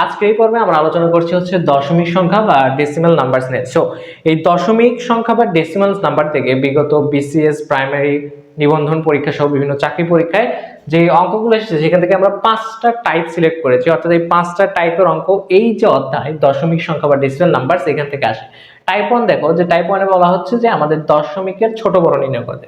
আজকে এই পর্বে আমরা আলোচনা করছি হচ্ছে দশমিক সংখ্যা বা ডেসিমাল নাম্বারস নিয়ে। সো এই দশমিক সংখ্যা বা ডেসিমাল নাম্বার থেকে বিগত বিসিএস, প্রাইমারি, নিবন্ধন পরীক্ষা সহ বিভিন্ন চাকরি পরীক্ষায় যে অঙ্কগুলো এসেছে সেখান থেকে আমরা 5টা টাইপ সিলেক্ট করেছি, অর্থাৎ এই 5টা টাইপের অঙ্ক এই যে অধ্যায় দশমিক সংখ্যা বা ডেসিমাল নাম্বারস এখান থেকে আসে। টাইপ 1 দেখো, যে টাইপ 1 এ বলা হচ্ছে যে আমাদের দশমিকের ছোট বড় নির্ণয় করতে,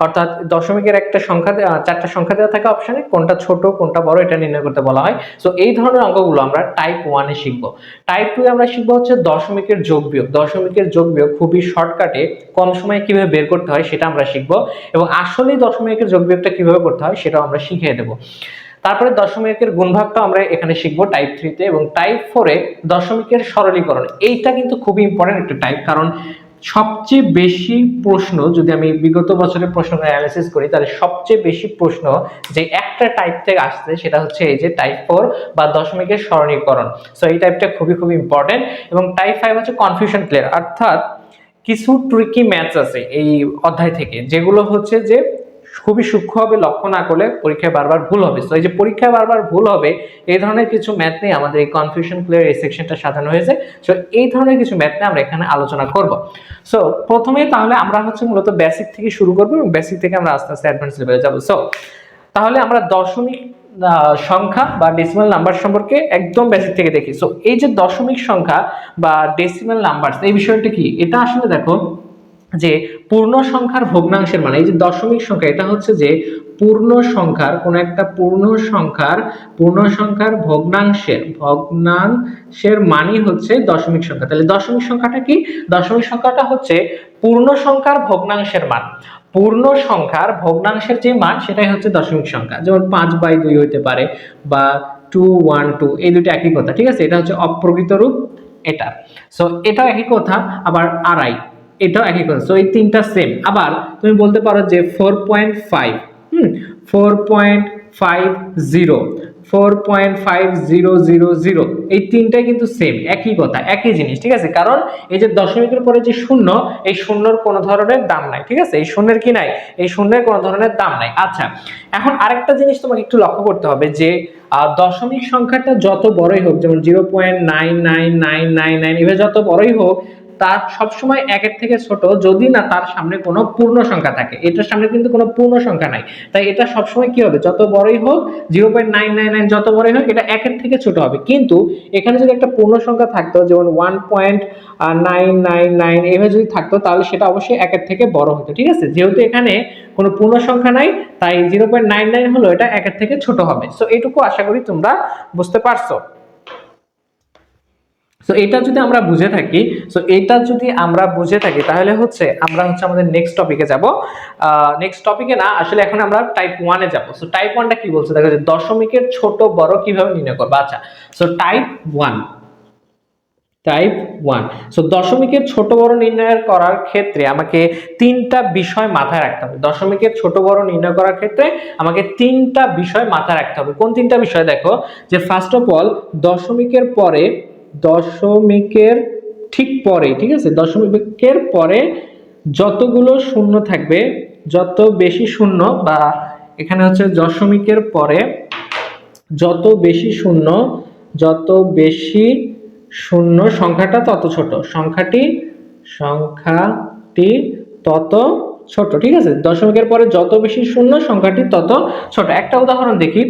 অর্থাৎ দশমিকের একটা সংখ্যা, 4টা সংখ্যা দেওয়া থাকে অপশনে, কোনটা ছোট কোনটা বড় এটা নির্ণয় করতে বলা হয়। সো এই ধরনের অঙ্কগুলো আমরা টাইপ 1 এ শিখবো। টাইপ 2 এ আমরা শিখবো হচ্ছে দশমিকের যোগ বিয়োগ। দশমিকের যোগ বিয়োগ খুবই শর্টকাটে কম সময়ে কিভাবে বের করতে হয় সেটা আমরা শিখবো, এবং আসলেই দশমিকের যোগ বিয়োগটা কিভাবে করতে হয় সেটাও আমরা শিখিয়ে দেবো। তারপরে দশমিকের গুণভাগটা আমরা এখানে শিখবো টাইপ 3 তে, এবং টাইপ 4 এ দশমিকের সরলীকরণ। এইটা কিন্তু খুবই ইম্পর্টেন্ট একটা টাইপ, কারণ সবচেয়ে বেশি প্রশ্ন, যদি আমি বিগত বছরের প্রশ্নটা অ্যানালাইসিস করি, তাহলে সবচেয়ে বেশি প্রশ্ন যে একটা টাইপ থেকে আসছে সেটা হচ্ছে এই যে টাইপ 4 বা দশমিকের সরলীকরণ। সো এই টাইপটা খুবই খুবই ইম্পর্টেন্ট। এবং টাইপ 5 হচ্ছে কনফিউশন ক্লিয়ার, অর্থাৎ কিছু ট্রিকি ম্যাথস আছে এই অধ্যায় থেকে, যেগুলো হচ্ছে যে খুবই সূক্ষ্মভাবে লক্ষ্য না করলে পরীক্ষায় বারবার ভুল হবে। তো এই যে পরীক্ষায় বারবার ভুল হবে এই ধরনের কিছু ম্যাথ নিয়ে আমাদের এই কনফিউশন ক্লিয়ার এই সেকশনটা সাজানো হয়েছে। সো এই ধরনের কিছু ম্যাথ নিয়ে আমরা এখানে আলোচনা করব। সো প্রথমেই তাহলে আমরা হচ্ছে মূলত বেসিক থেকে শুরু করব, এবং বেসিক থেকে আমরা আস্তে আস্তে অ্যাডভান্স লেভেলে যাব। সো তাহলে আমরা দশমিক সংখ্যা বা ডেসিমাল নাম্বার সম্পর্কে একদম বেসিক থেকে দেখি। সো এই যে দশমিক সংখ্যা বা ডেসিমাল নাম্বার, এই বিষয়টা কি? এটা আসলে দেখো যে পূর্ণ সংখ্যার ভগ্নাংশের মান। এই যে দশমিক সংখ্যা, এটা হচ্ছে যে পূর্ণ সংখ্যার কোন একটা পূর্ণ সংখ্যার ভগ্নাংশের মানই হচ্ছে দশমিক সংখ্যা। তাহলে দশমিক সংখ্যাটা কি? দশমিক সংখ্যাটা হচ্ছে পূর্ণ সংখ্যার ভগ্নাংশের মান। পূর্ণ সংখ্যার ভগ্নাংশের যে মান সেটাই হচ্ছে দশমিক সংখ্যা। যেমন 5/2 হইতে পারে, বা 212, এই দুটো একই কথা, ঠিক আছে? এটা হচ্ছে অপ্রকৃত রূপ এটা। সো এটাও একই কথা, আবার আড়াই এটাও একই কথা। সো এই তিনটা সেম। আবার তুমি বলতে পারো যে 4.5, 4.50, 4.5000, এই তিনটাই কিন্তু সেম, একই কথা, একই জিনিস, ঠিক আছে? কারণ এই যে দশমিকের পরে যে শূন্য, এই শূন্যর কোনো ধরনের দাম নাই, ঠিক আছে? এই শূন্যের কি নাই? এই শূন্যের কোনো ধরনের দাম নাই। আচ্ছা, এখন আরেকটা জিনিস তোমাকে একটু লক্ষ্য করতে হবে যে দশমিক সংখ্যাটা যত বড়ই হোক, যেমন 0.99999 এভাবে যত বড়ই হোক, তার সবসময় একের থেকে ছোট, যদি না তার সামনে কোনো পূর্ণ সংখ্যা থাকে। এটার সামনে কিন্তু কোনো পূর্ণ সংখ্যা নাই, তাই এটা সবসময় কি হবে? যত বড়ই হোক, 0.999 যত বড়ই হোক, এটা একের থেকে ছোট হবে। কিন্তু এখানে যদি একটা পূর্ণ সংখ্যা থাকতো, যেমন 1.999 এভাবে যদি থাকতো, তাহলে সেটা অবশ্যই একের থেকে বড় হতো, ঠিক আছে? যেহেতু এখানে কোনো পূর্ণ সংখ্যা নাই, তাই 0.99 হলো এটা একের থেকে ছোট হবে। সো এইটুকু আশা করি তোমরা বুঝতে পারছো। সো এটা যদি আমরা বুঝে থাকি, তাহলে হচ্ছে আমরা আমাদের নেক্সট টপিকে যাব। নেক্সট টপিকে না, আসলে এখন আমরা টাইপ 1 এ যাব। সো টাইপ 1টা কি বলছে দেখো, যে দশমিকের ছোট বড় কিভাবে নির্ণয় করব। আচ্ছা, সো টাইপ 1, সো দশমিকের ছোট বড় নির্ণয় করার ক্ষেত্রে আমাকে তিনটা বিষয় মাথায় রাখতে হবে। দশমিকের ছোট বড় নির্ণয় করার ক্ষেত্রে আমাকে তিনটা বিষয় মাথায় রাখতে হবে। কোন তিনটা বিষয়? দেখো, যে ফার্স্ট অফ অল দশমিকের ঠিক পরে, ঠিক আছে, দশমিকের পরে যতগুলো শূন্য থাকবে, যত বেশি শূন্য, বা এখানে হচ্ছে দশমিকের পরে যত বেশি শূন্য সংখ্যাটা তত ছোট, সংখ্যাটি তত ছোট, ঠিক আছে? দশমিকের পরে যত বেশি শূন্য সংখ্যাটি তত ছোট। একটা উদাহরণ দেখি,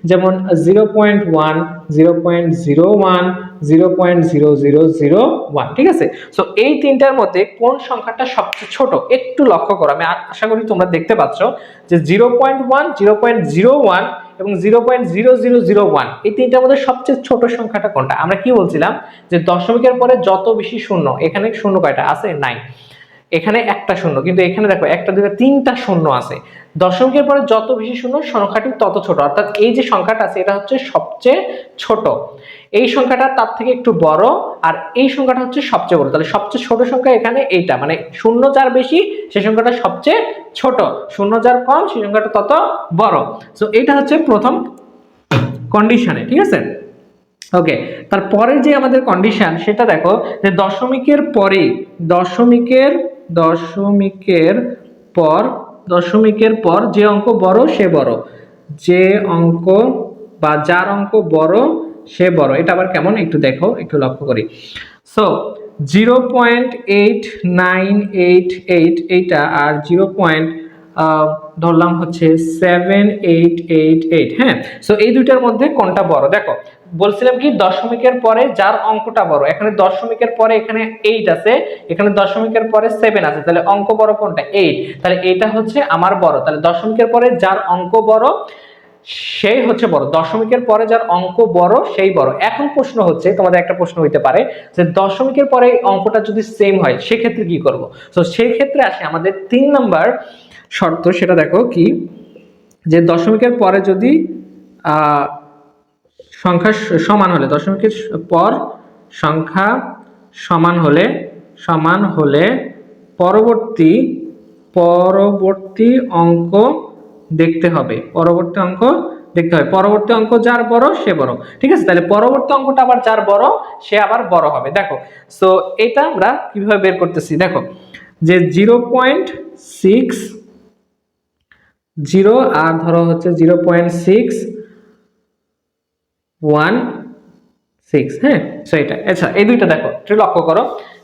যেমন 0.1, 0.01, 0.0001, ঠিক আছে? সো এই তিনটার মধ্যে কোন সংখ্যাটা সবচেয়ে ছোট একটু লক্ষ্য করো। আমি আশা করি তোমরা দেখতে পাচ্ছ যে 0.1, 0.01 এবং 0.0001, এই তিনটার মধ্যে সবচেয়ে ছোট সংখ্যাটা কোনটা? আমরা কি বলছিলাম যে দশমিকের পরে যত বেশি শূন্য, এখানে শূন্য কয়টা আছে? নাই। এখানে একটা শূন্য, কিন্তু এখানে দেখো একটা, দুটো, তিনটা শূন্য আছে। দশমিকের পরে যত বেশি শূন্য সংখ্যাটি তত ছোট, অর্থাৎ এই যে সংখ্যাটা আছে এটা হচ্ছে সবচেয়ে ছোট। এই সংখ্যাটা তার থেকে একটু বড়, আর এই সংখ্যাটা হচ্ছে সবচেয়ে বড়। তাহলে সবচেয়ে ছোট সংখ্যা এখানে এইটা, মানে শূন্য যার বেশি সেই সংখ্যাটা সবচেয়ে ছোট, শূন্য যার কম সেই সংখ্যাটা তত বড়। সো এটা হচ্ছে প্রথম কন্ডিশনে, ঠিক আছে? ওকে, তারপরে যে আমাদের কন্ডিশন সেটা দেখো, যে দশমিকের পর যে অঙ্ক বড় সে বড়, যে অঙ্ক বা যার অঙ্ক বড় সে বড়। এটা আবার কেমন একটু দেখো, একটু লক্ষ্য করি। সো 0.8988 এইটা আর ধরলাম হচ্ছে 7888, হ্যাঁ। সো এই দুইটার মধ্যে কোনটা বড়? দেখো বলছিলাম কি দশমিকের পরে যার অঙ্কটা বড়, এখানে দশমিকের পরে এখানে 8 আছে, এখানে দশমিকের পরে 7 আছে, তাহলে অঙ্ক বড় কোনটা? 8। তাহলে এটা হচ্ছে আমার বড়। তাহলে দশমিকের পরে যার অঙ্ক বড় সেই হচ্ছে বড়, দশমিকের পরে যার অঙ্ক বড় সেই বড়। এখন প্রশ্ন হচ্ছে, তোমাদের একটা প্রশ্ন হইতে পারে যে দশমিকের পরে অঙ্কটা যদি সেম হয় সেক্ষেত্রে কি করব? তো সেই ক্ষেত্রে আসে আমাদের 3 নাম্বার শর্ত, সেটা দেখো কি, যে দশমিকের পরে যদি সংখ্যা সমান হলে, দশমিকের পর সংখ্যা সমান হলে পরবর্তী অঙ্ক দেখতে হবে, পরবর্তী অঙ্ক যার বড় সে বড়, ঠিক আছে। তাহলে পরবর্তী অঙ্কটা আবার যার বড় সে আবার বড় হবে। দেখো সো এটা আমরা কিভাবে বের করতেছি, দেখো যে 0.60 আর ধরো হচ্ছে 0.616, হ্যাঁ। সো এটা, আচ্ছা এই দুইটা দেখো একটু লক্ষ্য করো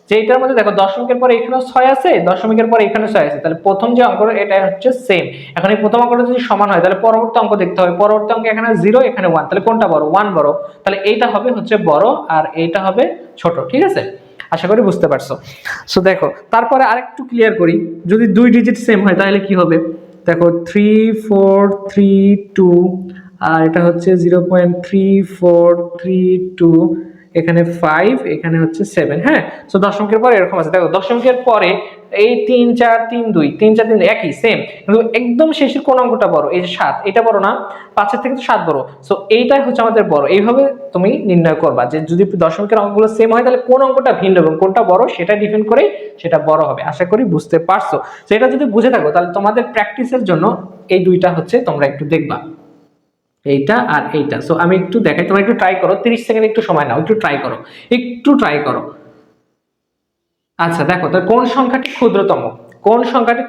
যে এটার মধ্যে দেখো দশমিকের পরে এখানেও 6 আছে, দশমিকের পরে এখানেও 6 আছে, তাহলে প্রথম যে অঙ্কটা এটা হচ্ছে সেম। এখন এই প্রথম অঙ্কটা যদি সমান হয় তাহলে পরবর্তী অঙ্ক দেখতে হবে, পরবর্তী অঙ্কে এখানে 0 এখানে 1, তাহলে কোনটা বড়? 1 বড়। তাহলে এইটা হবে হচ্ছে বড় আর এইটা হবে ছোট, ঠিক আছে। আশা করি বুঝতে পারছো। সো দেখো তারপরে আরেকটু ক্লিয়ার করি, যদি 2 ডিজিট সেম হয় তাহলে কি হবে? দেখো 3432 আর এটা হচ্ছে 0.3432, এখানে 5, এখানে হচ্ছে 7, হ্যাঁ। সো দশমিকের পরে এরকম আছে, দেখো দশমিকের পরে এই 3432 3432 একই সেম, কিন্তু একদম শেষের কোন অঙ্কটা বড়? এই যে 7, এটা বড় না? 5 থেকে তো 7 বড়। সো এইটাই হচ্ছে আমাদের বড়। এইভাবে তুমি নির্ণয় করবা যে যদি দশমিকের অঙ্কগুলো সেম হয় তাহলে কোন অঙ্কটা ভিন্ন এবং কোনটা বড় সেটা ডিপেন্ড করে সেটা বড় হবে। আশা করি বুঝতে পারছো। তো এটা যদি বুঝে থাকো তাহলে তোমাদের প্র্যাকটিসের জন্য এই দুইটা হচ্ছে তোমরা একটু দেখবা, এইটা আর এইটা। সো আমি একটু দেখাই, তোমরা একটু ট্রাই করো, 30 সেকেন্ড একটু সময় নাও, একটু ট্রাই করো। আচ্ছা দেখো তো কোন সংখ্যাটি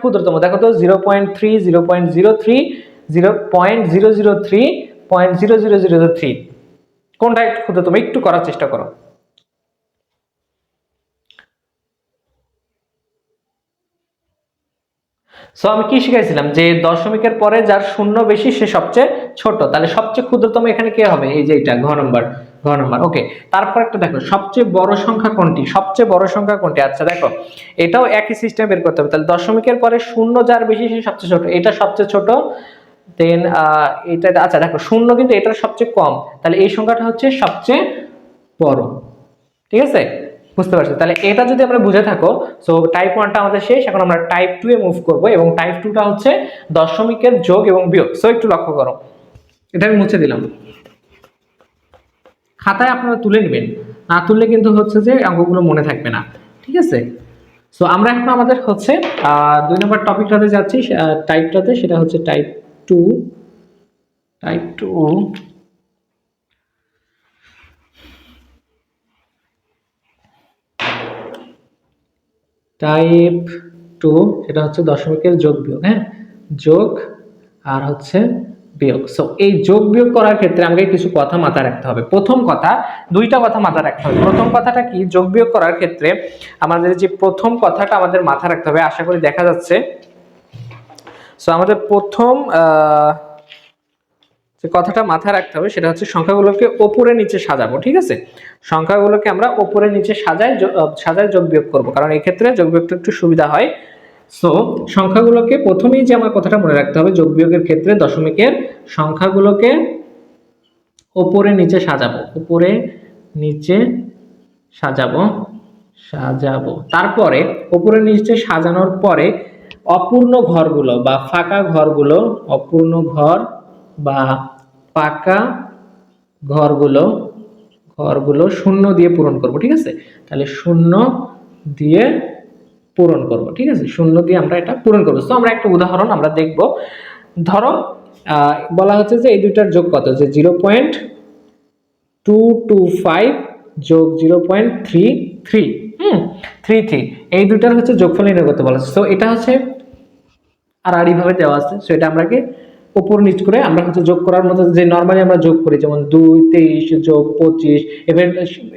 ক্ষুদ্রতম, দেখো তো 0.3, 0.03, 0.003, 0.0003, কোনটা একটু ক্ষুদ্রতম? একটু করার চেষ্টা করো। সো আমি কি শিখাইছিলাম যে দশমিকের পরে যার শূন্য বেশি সে সবচেয়ে ছোট, তাহলে সবচেয়ে ক্ষুদ্রতম এখানে কে হবে? এই যে এটা ঘ নম্বর। ওকে। তারপর একটা দেখো সবচেয়ে বড় সংখ্যা কোনটি? আচ্ছা দেখো এটাও একই সিস্টেম বের করতে হবে। তাহলে দশমিকের পরে শূন্য যার বেশি সে সবচেয়ে ছোট, এটা সবচেয়ে ছোট। দেন এটা, আচ্ছা দেখো শূন্য কিন্তু এটার সবচেয়ে কম, তাহলে এই সংখ্যাটা হচ্ছে সবচেয়ে বড়, ঠিক আছে। বুঝতে পারছো? তাহলে এটা যদি আমরা বুঝে থাকো, সো টাইপ 1টা আমাদের শেষ। এখন আমরা টাইপ 2 এ মুভ করব এবং টাইপ 2টা হচ্ছে দশমিকের যোগ এবং বিয়োগ। সো একটু লক্ষ্য করো, এটা আমি মুছে দিলাম, খাতায় আপনারা তুলে নেবেন, না তুললে কিন্তু হচ্ছে যে অঙ্কগুলো মনে থাকবে না, ঠিক আছে। সো আমরা এখন আমাদের হচ্ছে 2 নম্বর টপিকটাতে যাচ্ছি, টাইপটাতে, সেটা হচ্ছে টাইপ 2। টাইপ 2 সেটা হচ্ছে দশমিকের যোগ বিয়োগ, হ্যাঁ, যোগ আর হচ্ছে বিয়োগ। সো এই যোগ বিয়োগ করার ক্ষেত্রে আমাকে কিছু কথা মাথায় রাখতে হবে। প্রথম কথা, দুইটা কথা মাথায় রাখতে হবে। প্রথম কথাটা কি? যোগ বিয়োগ করার ক্ষেত্রে আমাদের যে প্রথম কথাটা আমাদের মাথায় রাখতে হবে, আশা করি দেখা যাচ্ছে। সো আমাদের প্রথম যে কথাটা মাথায় রাখতে হবে সেটা হচ্ছে সংখ্যাগুলোকে ওপরে নিচে সাজাবো, ঠিক আছে। সংখ্যাগুলোকে আমরা ওপরে নিচে সাজায় যোগ বিয়োগ করব, কারণ এই ক্ষেত্রে যোগ বিয়োগটা একটু সুবিধা হয়। সো সংখ্যাগুলোকে প্রথমেই যে আমার কথাটা মনে রাখতে হবে, যোগ বিয়োগের ক্ষেত্রে দশমিকের সংখ্যাগুলোকে ওপরে নিচে সাজাবো। তারপরে ওপরে নিচে সাজানোর পরে অপূর্ণ ঘরগুলো বা ফাঁকা ঘরগুলো, অপূর্ণ ঘর বা ফাঁকা ঘরগুলো শূন্য দিয়ে পূরণ করব, ঠিক আছে। তাহলে শূন্য দিয়ে পূরণ করব, ঠিক আছে, শূন্য দিয়ে আমরা এটা পূরণ করব। তো আমরা একটা উদাহরণ আমরা দেখব। ধরো বলা হচ্ছে যে এই দুইটার যোগ কত, যে 0.225 যোগ 0.33 এই দুইটার হচ্ছে যোগফল নির্ণয় করতে বলা হচ্ছে। তো এটা হচ্ছে আড়াআড়ি ভাবে দেওয়া আছে, সো এটা আমরাকে উপর নিচ করে আমরা হচ্ছে যোগ করার মতো যে নরমালি আমরা যোগ করি, যেমন 2 23 যোগ 25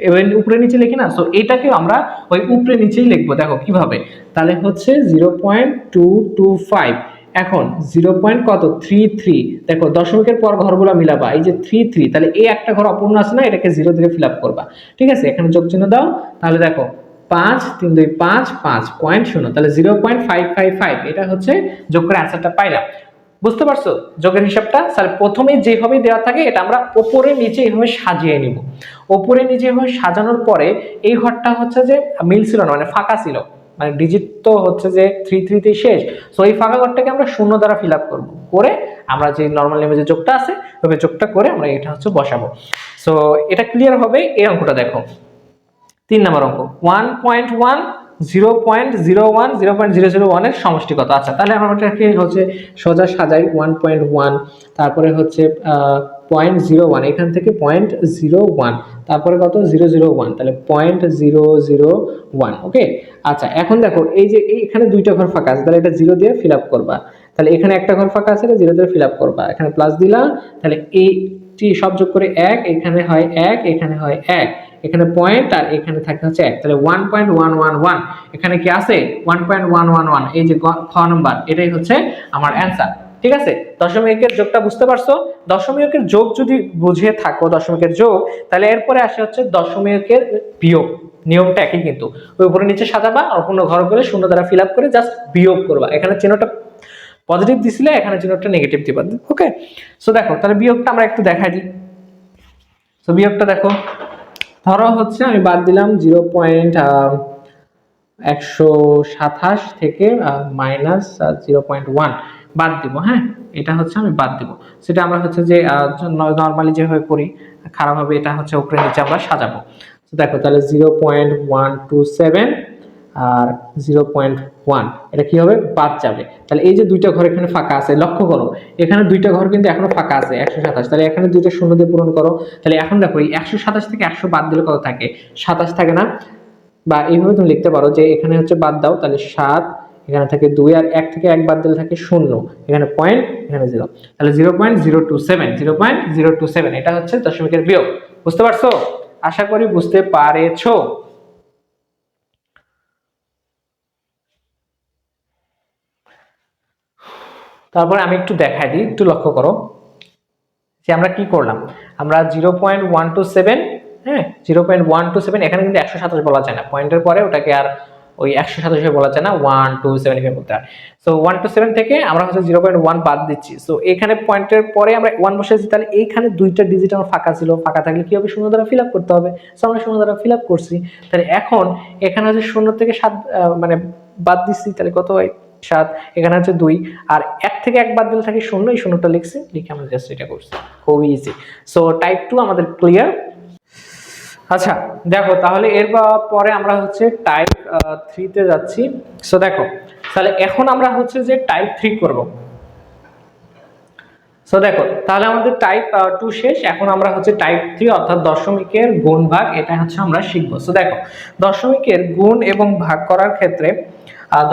এবার উপরে নিচে লিখি না, সো এটাকে আমরা ওই উপরে নিচেই লিখবো। দেখো কিভাবে, তাহলে হচ্ছে 0.225, এখন 0. কত 33, দেখো দশমিকের পর ঘরগুলো মিলাবা, এই যে 33, তাহলে এই একটা ঘর অপূর্ণ আছে না, এটাকে 0 দিয়ে ফিল আপ করবা। ঠিক আছে, এখানে যোগ চিহ্ন দাও, তাহলে দেখো 5 3 2 5 5.0, তাহলে 0.555, এটা হচ্ছে যোগ করে অ্যান্সারটা পাইলাম। বুঝতে পারছো যোগের হিসাবটা? তাহলে প্রথমে যেভাবে দেওয়া থাকে এটা আমরা উপরে নিচে এইভাবে সাজিয়ে নিব। উপরে নিচে এইভাবে সাজানোর পরে এই ঘরটা হচ্ছে যে মিল ছিল না, মানে ফাঁকা ছিল, মানে ডিজিট তো হচ্ছে যে 33 তে শেষ, সো এই ফাঁকা ঘরটাকে আমরা শূন্য দ্বারা ফিল আপ করবো, করে আমরা যে নরমাল নেমে যে যোগটা আছে ওই যোগটা করে আমরা এটা হচ্ছে বসাবো। সো এটা ক্লিয়ার হবে। এই অঙ্কটা দেখো 3 নম্বর অঙ্ক 1.1 0.01 0.001 এর সমষ্টি কত? আচ্ছা, তাহলে আমরা এটাকে হচ্ছে সোজা সাজাই, 1.1, তারপরে হচ্ছে 0.01, এখান থেকে 0.01, তারপরে কত 001, তাহলে 0.001। ওকে, আচ্ছা এখন দেখো এই যে এখানে দুইটা ঘর ফাঁকা আছে, তাহলে এটা 0 দিয়ে ফিল আপ করবা, তাহলে এখানে একটা ঘর ফাঁকা আছে, 0 দিয়ে ফিল আপ করবা, এখানে প্লাস দিলা, তাহলে এইটি সব যোগ করে 1, এখানে হয় 1, এখানে হয় 1, এখানে পয়েন্ট আর এখানে থাকে হচ্ছে 1, তাহলে 1.111, এখানে কি আছে 1.111, এই যে খ নাম্বার, এটাই হচ্ছে আমার অ্যান্সার। ঠিক আছে, দশমিকের যোগটা বুঝতে পারছো? দশমিকের যোগ যদি বুঝে থাকো দশমিকের যোগ, তাহলে এরপরে আসে হচ্ছে দশমিকের বিয়োগ। নিয়মটা একই, কিন্তু ওই উপরে নিচে সাজাবা আর পূর্ণ ঘর করে শূন্য দ্বারা ফিল আপ করে জাস্ট বিয়োগ করবা, এখানে চিহ্নটা পজিটিভ দিছিলে, এখানে চিহ্নটা নেগেটিভ দিবা। ওকে, সো দেখো তাহলে বিয়োগটা আমরা একটু দেখাই দিই। সো বিয়োগটা দেখো, ধরো হচ্ছে আমি বাদ দিলাম 0.127 থেকে -0.1 বাদ দিব। হ্যাঁ, এটা হচ্ছে আমি বাদ দিব, সেটা আমরা হচ্ছে যে নরমালি যেভাবে করি খারাপভাবে, এটা হচ্ছে উপরে নিচে আমরা সাজাবো। তো দেখো তাহলে 0.127 আর 0.1, এটা কি হবে বাদ যাবে, তাহলে এই যে দুইটা ঘর এখানে ফাঁকা আছে, লক্ষ্য করো এখানে দুইটা ঘর কিন্তু এখনো ফাঁকা আছে 127, তাহলে এখানে দুইটা শূন্য দিয়ে পূরণ করো, তাহলে এখন দেখো এই 127 থেকে 100 বাদ দিলে কত থাকে 27 থাকে না, বা এইভাবে তুমি লিখতে পারো যে এখানে হচ্ছে বাদ দাও, তাহলে 7, এখানে থাকে 2 আর 1 থেকে 1 বাদ দিলে থাকে 0, এখানে পয়েন্ট, এখানে 0, তাহলে 0.027 এটা হচ্ছে দশমিকের বিয়োগ। বুঝতে পারছো? আশা করি বুঝতে পারেছো। তারপরে আমি একটু দেখাই দিই, একটু লক্ষ্য করো যে আমরা কি করলাম, আমরা 0.127, হ্যাঁ 0.127, এখানে কিন্তু 127 বলা যায় না, পয়েন্টের পরে ওটাকে আর ওই 127 বলা যায় না, 127 বলতে হয়। সো 127 থেকে আমরা হচ্ছে 0.1 বাদ দিচ্ছি, সো এখানে পয়েন্টের পরে আমরা 1 বসেছি, তাহলে এইখানে দুইটা ডিজিট আমার ফাঁকা ছিল, ফাঁকা থাকলে কি হবে শূন্য দ্বারা ফিল আপ করতে হবে, সো আমরা শূন্য দ্বারা ফিল আপ করছি। তাহলে এখন এখানে হচ্ছে 0 থেকে 7 মানে বাদ দিচ্ছি, তাহলে কত হয় 7, এখানে হচ্ছে 2 আর 1 থেকে 1 বাদ দিলে থাকে 0, এই 0টা লিখছি, লিখে আমরা জাস্ট এটা করছি, খুবই ইজি। সো টাইপ 2 আমাদের ক্লিয়ার। আচ্ছা দেখো তাহলে এর পরে আমরা হচ্ছে টাইপ 3 তে যাচ্ছি। সো দেখো তাহলে এখন আমরা হচ্ছে যে টাইপ 3 করব। সো দেখো তাহলে আমাদের টাইপ 2 শেষ, এখন আমরা হচ্ছে টাইপ 3 অর্থাৎ দশমিকের গুণ ভাগ, এটা হচ্ছে আমরা শিখবো। সো দেখো দশমিকের গুণ এবং ভাগ করার ক্ষেত্রে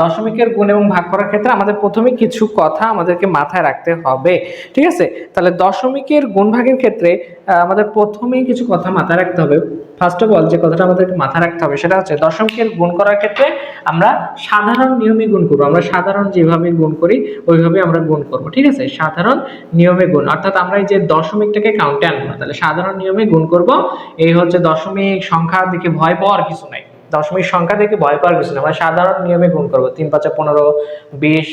দশমিকের গুণ এবং ভাগ করার ক্ষেত্রে আমাদের প্রথমে কিছু কথা আমাদেরকে মাথায় রাখতে হবে। ঠিক আছে, তাহলে দশমিকের গুণ ভাগের ক্ষেত্রে আমাদের প্রথমেই কিছু কথা মাথায় রাখতে হবে। ফার্স্ট অফ অল যে কথাটা আমাদেরকে মাথায় রাখতে হবে সেটা হচ্ছে দশমিকের গুণ করার ক্ষেত্রে আমরা সাধারণ নিয়মে গুণ করব, আমরা সাধারণ যেভাবে গুণ করি ওইভাবে আমরা গুণ করব। ঠিক আছে, সাধারণ নিয়মে গুণ, অর্থাৎ আমরা এই যে দশমিকটাকে কাউন্টে আনবো না, তাহলে সাধারণ নিয়মে গুণ করব। এই হচ্ছে দশমিক সংখ্যার দিকে ভয় পাওয়ার কিছু নাই, দশমিক সংখ্যা থেকে ভয় পাওয়ার কিছু না, আমরা সাধারণ নিয়মে গুণ করবো, 3 5 15 20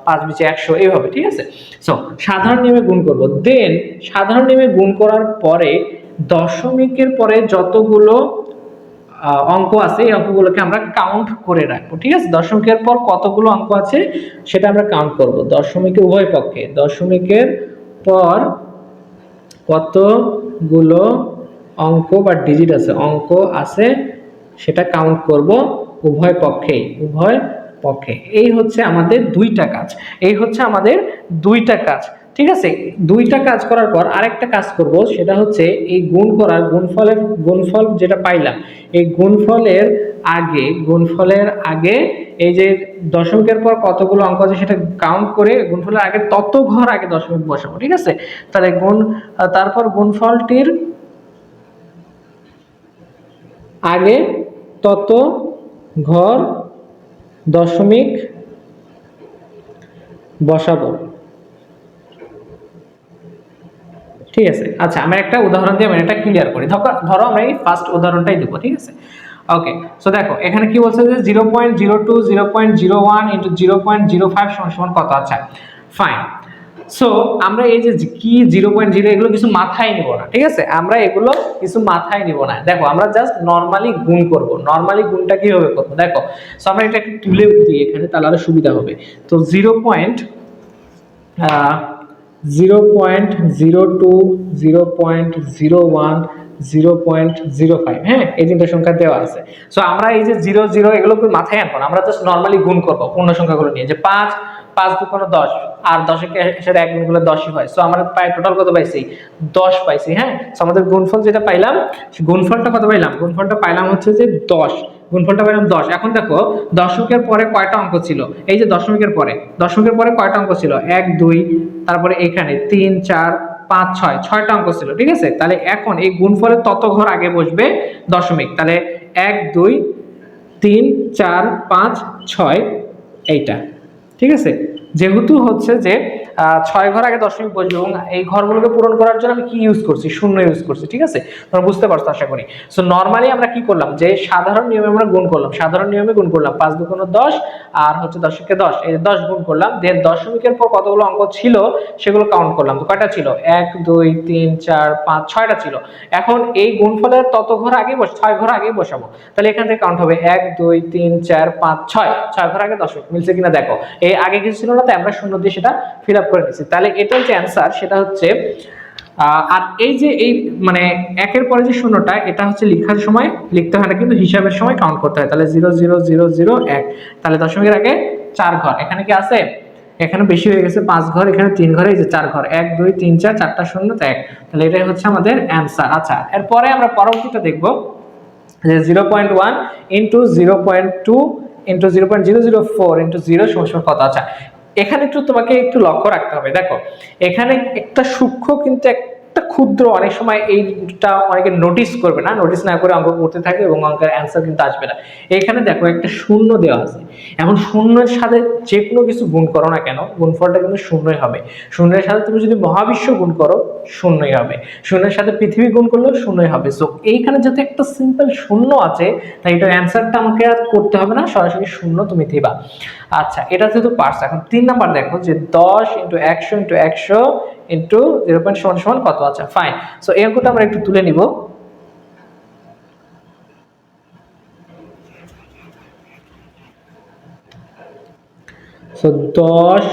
5 20 100 এইভাবে। ঠিক আছে, সো সাধারণ নিয়মে গুণ করব, দেন সাধারণ নিয়মে গুণ করার পরে দশমিকের পরে যতগুলো অঙ্ক আছে এই অঙ্কগুলোকে আমরা কাউন্ট করে রাখবো। ঠিক আছে, দশমিকের পর কতগুলো অঙ্ক আছে সেটা আমরা কাউন্ট করব, দশমিকের উভয় পক্ষে, দশমিকের পর কতগুলো অঙ্ক বা ডিজিট আছে, অঙ্ক আছে সেটা কাউন্ট করব উভয় পক্ষেই, উভয় পক্ষে। এই হচ্ছে আমাদের দুইটা কাজ, এই হচ্ছে আমাদের দুইটা কাজ। ঠিক আছে, দুইটা কাজ করার পর আরেকটা কাজ করব, সেটা হচ্ছে এই গুণ করার গুণফল যেটা পাইলাম এই গুণফলের আগে এই যে দশমিকের পর কতগুলো অঙ্ক আছে সেটা কাউন্ট করে গুণফলের আগে তত ঘর আগে দশমিক বসাবো, ঠিক আছে? তাহলে তারপর গুণফলটির আগে তত ঘর দশমিক বসাবো, ঠিক আছে? আচ্ছা, আমরা একটা উদাহরণ দিয়ে এটা ক্লিয়ার করি। ধরো আমরা এই ফার্স্ট উদাহরণটাই দেবো, ঠিক আছে? ওকে, সো দেখো এখানে কি বলছে যে 0.02 0.01 ইন্টু 0.05 সমান কত? আচ্ছা ফাইন। সো আমরা এই যে কি 0.0 এগুলো কিছু মাথায় নিব না, ঠিক আছে? আমরা এগুলো কিছু মাথায় নিব না। দেখো আমরা জাস্ট নরমালি গুণ করব। নরমালি গুণটা কিভাবে করব দেখো। সো আমরা এটা একটু তুলে দিই এখানে, তাহলে আরো সুবিধা হবে। তো 0.02 0.01 0.05, হ্যাঁ, এই তিনটা সংখ্যা দেওয়া আছে। সো আমরা এই যে 0 0 এগুলো মাথায় আনবো না, আমরা জাস্ট নরমালি গুণ করব পূর্ণ সংখ্যাগুলো নিয়ে। যে 5 5 2 কোনো 10, আর 10 এর সাথে এক গুণ করলে 10ই হয়। সো আমরা টোটাল কত পাইছি? 10 পাইছি, হ্যাঁ। সো আমাদের গুণফল যেটা পাইলাম, গুণফলটা কত পাইলাম? গুণফলটা পাইলাম হচ্ছে যে 10। গুণফলটা পাইলাম 10। এখন দেখো দশমিকের পরে কয়টা অঙ্ক ছিল? এই যে দশমিকের পরে কয়টা অঙ্ক ছিল? 1 2, তারপরে এখানে 3 4 5 6, 6টা অঙ্ক ছিল, ঠিক আছে? তাহলে এখন এই গুণফলের তত ঘর আগে বসবে দশমিক। তাহলে 1 2 3 4 5 6 এইটা, ঠিক আছে? যেহেতু হচ্ছে যে 6 ঘর আগে দশমিক বসবে এবং এই ঘরগুলোকে পূরণ করার জন্য আমি কি ইউজ করছি? শূন্য ইউজ করছি, ঠিক আছে? তোমরা বুঝতে পারছো আশা করি। সো নরমালি আমরা কি করলাম? যে সাধারণ নিয়মে আমরা গুণ করলাম, 5 2 কোনো 10, আর হচ্ছে 10 কে 10, এই 10 গুণ করলাম। দেন দশমিকের পর কতগুলো অঙ্ক ছিল সেগুলো কাউন্ট করলাম। তো কয়টা ছিল? 1 2 3 4 5 6টা ছিল। এখন এই গুণফলের তত ঘর আগে 6 ঘর আগে বসাবো। তাহলে এখান থেকে কাউন্ট হবে 1 2 3 4 5 6 ঘর আগে দশমিক। মিলছে কিনা দেখো। এই আগে কিছু ছিল না, তাই আমরা শূন্য দিয়ে সেটা ফিল আপ করে নিচ্ছি। তাহলে এটার যে অ্যান্সার সেটা হচ্ছে আর এই যে এই মানে একের পরে যে শূন্যটা, এটা হচ্ছে লেখার সময় লিখতে হয় না, কিন্তু হিসাবের সময় কাউন্ট করতে হয়। তাহলে 0 0 0 0 1, তাহলে দশমিকের আগে 4 ঘর। এখানে কি আছে? এখানে বেশি হয়ে গেছে 5 ঘর, এখানে 3 ঘরে, এই যে 4 ঘর, 1 2 3 4, 4টা শূন্য, তো 1। তাহলে এটাই হচ্ছে আমাদের অ্যান্সার। আচ্ছা, এরপরে আমরা পরবর্তীটা দেখব যে 0.1 ইন্টু 0.2 ইন্টু 0.004 ইন্টু 0 সমান কত? আচ্ছা, এখানে একটু তোমাকে একটু লক্ষ্য রাখতে হবে। দেখো এখানে একটা সূক্ষ্ম কিন্তু একটা ক্ষুদ্র, অনেক সময় এইটা অনেকে নোটিস করবে না, নোটিস না করে অঙ্ক করতে থাকে এবং অঙ্কের অ্যান্সার কিন্তু আসবে না। এখানে দেখো একটা শূন্য দেওয়া আছে। এখন শূন্যের সাথে যে কোনো কিছু গুণ করো না কেন, গুণফলটা কিন্তু শূন্যই হবে। শূন্যের সাথে তুমি যদি মহাবিশ্ব গুণ করো শূন্যই হবে, শূন্যের সাথে পৃথিবী গুণ করলেও শূন্যই হবে। সো এইখানে যেহেতু একটা সিম্পল শূন্য আছে, তাই এটার অ্যান্সারটা আমাকে আর করতে হবে না, সরাসরি শূন্য তুমি দিবা। আচ্ছা, এটা যেহেতু পারছো, এখন 3 নাম্বার দেখো যে 10 ইন্টু 100 ইন্টু 100 ইন্টু 0 সমান কত? আচ্ছা ফাইন। সো এই অঙ্কটা আমরা একটু তুলে নিব। So 10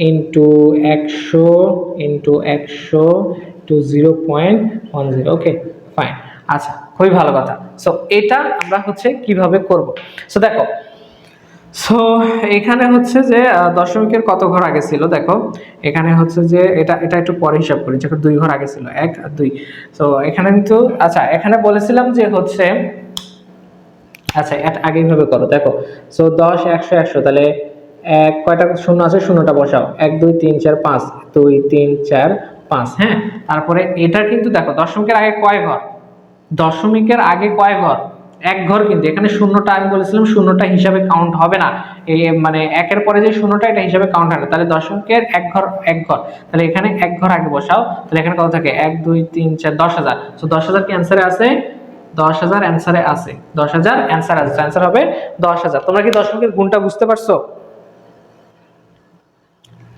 into 100 into 100 to 0.10, okay fine. আচ্ছা, খুবই ভালো কথা। সো এটা আমরা হচ্ছে কিভাবে করব? সো দেখো, সো এখানে হচ্ছে যে দশমিকের কত ঘর আগে ছিল? দেখো এখানে হচ্ছে যে এটা একটু পরে হিসাব করি, যখন 2 ঘর আগে ছিল, 1 আর 2। সো এখানে কিন্তু আচ্ছা, এখানে বলেছিলাম যে হচ্ছে আচ্ছা এটা আগে এইভাবে করো। দেখো সো 10 100 100, তাহলে এক কয়টা শূন্য আছে? শূন্যটা বসাও। 1 2 3 4 5, 2 3 4 5, হ্যাঁ। তারপরে এটা কিন্তু দেখো দশমিকের আগে কয় ঘর? দশমিকের আগে কয় ঘর? 1 ঘর। কিন্তু এখানে শূন্যটা আমি বলেছিলাম শূন্যটা হিসাবে কাউন্ট হবে না, এই মানে একের পরে যে শূন্যটা এটা হিসাবে কাউন্ট হবে না। তাহলে দশমিকের 1 ঘর 1 ঘর, তাহলে এখানে 1 ঘর আগে বসাও। তাহলে এখানে কত থাকে? 1 2 3 4 10,000। সো 10,000 কি অ্যান্সারে আছে? 10,000 অ্যান্সারে আছে, 10,000 অ্যান্সার আছে। অ্যান্সার হবে 10,000। তোমরা কি দশমিকের গুণটা বুঝতে পারছো?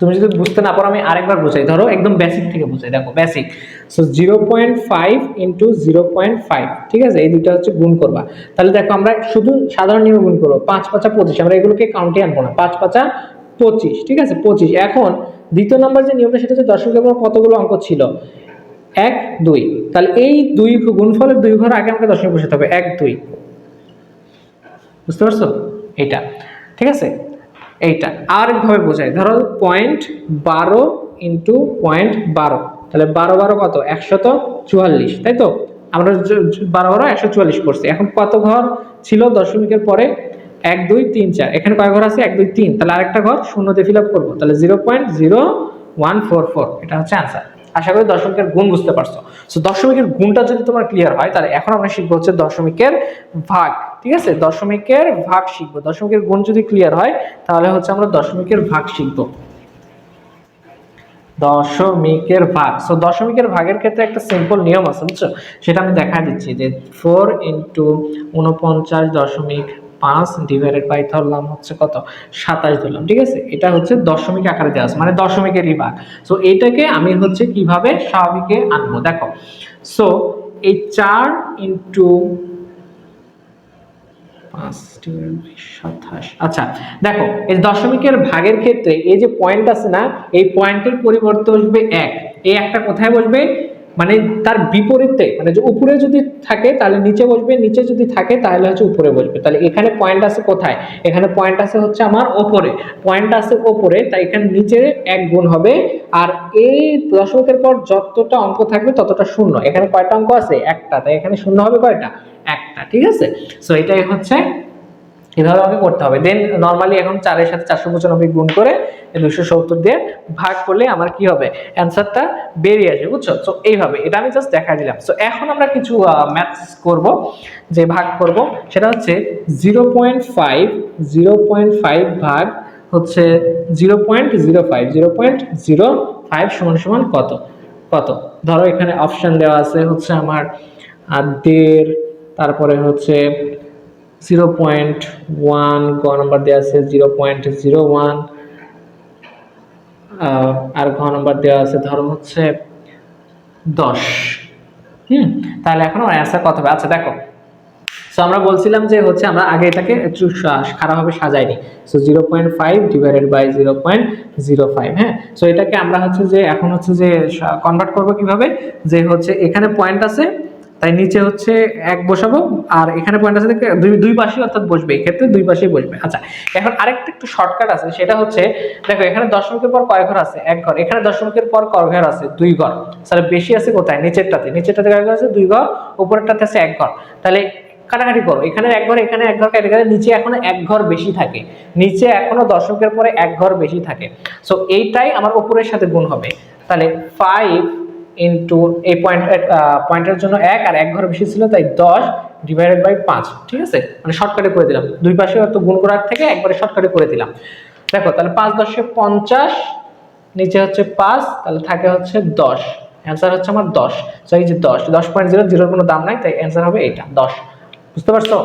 তুমি যদি বুঝতে না পারো আমি আরেকবার বুঝাই, ধরো একদম বেসিক থেকে বুঝাই। দেখো বেসিক, সো 0.5 ইন্টু 0.5, ঠিক আছে? এই দুইটা হচ্ছে গুণ করবা। তাহলে দেখো আমরা শুধু সাধারণ নিয়মে গুণ করবো। 5 5 25, আমরা এগুলোকে কাউন্টে আনবো না। 5 5 25, ঠিক আছে? 25। এখন দ্বিতীয় নম্বর যে নিয়মটা সেটা হচ্ছে দশমিকের পর কতগুলো অঙ্ক ছিল? 1 2। তাহলে এই দুই গুণফলের 2 ঘর আগে আমাকে দশমিক বসাতে হবে। 1 2, বুঝতে পারছো? এইটা, ঠিক আছে? এইটা আরেকভাবে বোঝাই। ধরো 0.12 ইন্টু 0.12, তাহলে 12 12 কত? 144, তাই তো? আমরা 12 12 144 করছি। এখন কত ঘর ছিল দশমিকের পরে? 1 2 3 4, এখানে কয় ঘর আছে 1 2 3, তাহলে আরেকটা ঘর শূন্য দিয়ে ফিল আপ করবো, তাহলে 0.0144, এটা হচ্ছে অ্যান্সার। আশা করি দশমিকের গুণ বুঝতে পারছো। সো দশমিকের গুণটা যদি তোমার ক্লিয়ার হয়, তাহলে এখন আমরা শিখবো হচ্ছে দশমিকের ভাগ। ঠিক আছে, দশমিকের ভাগ শিখবো। দশমিকের গুণ যদি ক্লিয়ার হয়, তাহলে হচ্ছে আমরা দশমিকের ভাগ শিখবো। দশমিকের ভাগ, সো দশমিকের ভাগের ক্ষেত্রে একটা সিম্পল নিয়ম আছে, বুঝছো? সেটা আমি দেখা দিচ্ছি, যে 4 ইন্টু 49.5 ডিভাইডেড বাই ধরলাম হচ্ছে কত 27 ধরলাম। ঠিক আছে, এটা হচ্ছে দশমিক আকারে দেওয়া আছে, মানে দশমিকেরই ভাগ। সো এইটাকে আমি হচ্ছে কিভাবে স্বাভাবিকে আনবো দেখো। সো এই 4 ইন্টু 5 আচ্ছা দেখো, এই দশমিকের ভাগের ক্ষেত্রে এই যে পয়েন্ট আছে না, এই পয়েন্টের পরিবর্তে বসবে 1। এই একটা কোথায় বসবে, মানে তার বিপরীতে, মানে যে উপরে যদি থাকে তাহলে নিচে বসবে, নিচে যদি থাকে তাহলে হচ্ছে উপরে বসবে। তাহলে এখানে পয়েন্ট আছে কোথায়, এখানে পয়েন্ট আছে হচ্ছে আমার উপরে, পয়েন্ট আছে উপরে, তাই এখানে নিচে 1 গুণ হবে। আর এই দশমিকের পর যতটা অঙ্ক থাকবে ততটা শূন্য। এখানে কয়টা অঙ্ক আছে, একটা, তাই এখানে শূন্য হবে কয়টা, একটা। ঠিক আছে, সো এটাই হচ্ছে, এভাবে আমাকে করতে হবে। দেন নরমালি এখন 4 এর সাথে 495 গুণ করে 270 দিয়ে ভাগ করলে আমার কি হবে, অ্যানসারটা বেরিয়ে আসবে, বুঝছো? সো এইভাবে, এটা আমি জাস্ট দেখা দিলাম। সো এখন আমরা কিছু ম্যাথস করব, যে ভাগ করব, সেটা হচ্ছে 0.5 ভাগ হচ্ছে 0.05 সমান সমান কত কত। ধরো এখানে অপশন দেওয়া আছে হচ্ছে আমার 1.5, তারপরে হচ্ছে 0.1, গ নাম্বার দেওয়া আছে 0.01, আর ঘ নাম্বার দেওয়া আছে ধরো হচ্ছে 10। তাহলে এখন আমার অ্যান্সার কত হবে? আচ্ছা দেখো, সো আমরা বলছিলাম যে হচ্ছে আমরা আগে এটাকে একটু খারাপভাবে সাজাইনি। So 0.5 divided by 0.05। হ্যাঁ, সো এটাকে আমরা হচ্ছে যে এখন হচ্ছে যে কনভার্ট করব কিভাবে, যে হচ্ছে এখানে পয়েন্ট আছে তাই নিচে হচ্ছে 1 বসাবো, আর এখানে পয়েন্ট আছে দেখে দুই পাশে অর্থাৎ বসবে, এই ক্ষেত্রে দুই পাশেই বসবে। আচ্ছা এখন আরেকটা একটু শর্টকাট আছে, সেটা হচ্ছে দেখো এখানে দশমিকের পর কয় ঘর আছে, 1 ঘর। এখানে দশমিকের পর কয় ঘর আছে, 2 ঘর। তাহলে বেশি আছে কোথায়, নিচেরটাতে। নিচেরটাতে কয় ঘর আছে, 2 ঘর। উপরেরটাতে আছে 1 ঘর। তাহলে কাটাকাটি করো, এখানে 1 ঘর, এখানে 1 ঘর, কেটে গেলে নিচে এখনো 1 ঘর বেশি থাকে, নিচে এখনো দশমিকের পরে 1 ঘর বেশি থাকে। সো এইটাই আমার উপরের সাথে গুণ হবে। তাহলে 5 ইন্টু এই পয়েন্টের জন্য 1 আর 1 ঘর বেশি ছিল, তাই 10 ডিভাইডেড বাই 5। ঠিক আছে, মানে শর্টকাটে করে দিলাম, দুই পাশে অত গুণ করার থেকে একবারে শর্টকাটে করে দিলাম। দেখো তাহলে 5 10 50, নিচে হচ্ছে 5, তাহলে থাকে হচ্ছে 10। অ্যান্সার হচ্ছে আমার 10। সো এই যে 10, 10.00 কোনো দাম নাই, তাই অ্যান্সার হবে এটা 10। বুঝতে পারছো?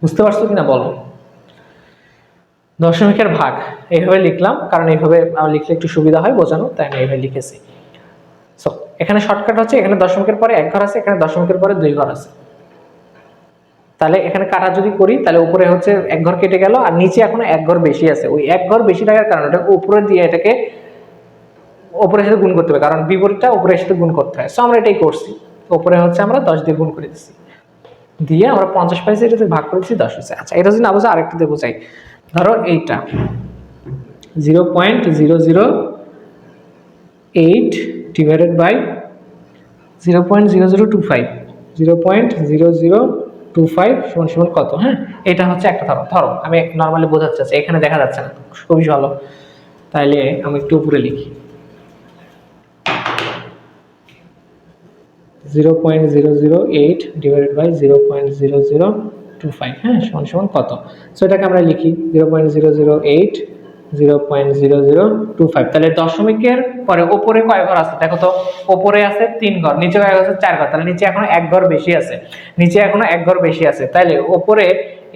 বুঝতে পারছো কিনা বলো? দশমিকের ভাগ এইভাবে লিখলাম, কারণ এইভাবে লিখলে একটু সুবিধা হয় বোঝানো, তাই আমি এইভাবে লিখেছি। সো এখানে শর্টকাট হচ্ছে, এখানে দশমিকের পরে 1 ঘর আছে, এখানে দশমিকের পরে 2 ঘর আছে। তাহলে এখানে কাটা যদি করি, তাহলে উপরে হচ্ছে 1 ঘর কেটে গেল, আর নিচে এখনো 1 ঘর বেশি আছে। ওই 1 ঘর বেশি থাকার কারণে এটা উপরে দিয়ে এটাকে উপরের সাথে গুণ করতে হবে, কারণ বিপরীতটা উপরের সাথে গুণ করতে হয়। সো আমরা এটাই করছি, উপরে হচ্ছে আমরা 10 দিয়ে গুণ করে দিচ্ছি, দিয়ে আমরা 50 পাইছি, এটাতে ভাগ করে দিচ্ছি 10 হচ্ছে। আচ্ছা এটা যদি না বোঝা আরেকটা দিয়ে বোঝাই। ধরো এইটা 0.008 ডিভাইডেড বাই 0.0025, 0.0025 সমান সমান কত। হ্যাঁ, এটা হচ্ছে একটা, ধরো আমি নর্মালি বোঝাতে চাচ্ছি, এখানে দেখা যাচ্ছে না, খুবই ভালো। তাইলে আমি একটু উপরে লিখি 0.008 ডিভাইডেড বাই 0.0025। হ্যাঁ, সমান সমান কত। সো এটাকে আমরা লিখি 0.008 0.0025। তাহলে দশমিকের পরে উপরে কয় ঘর আছে দেখো তো, উপরে আছে 3 ঘর, নিচে কয় ঘর আছে 4 ঘর। তাহলে নিচে এখনো 1 ঘর বেশি আছে, নিচে এখনো 1 ঘর বেশি আছে। তাহলে উপরে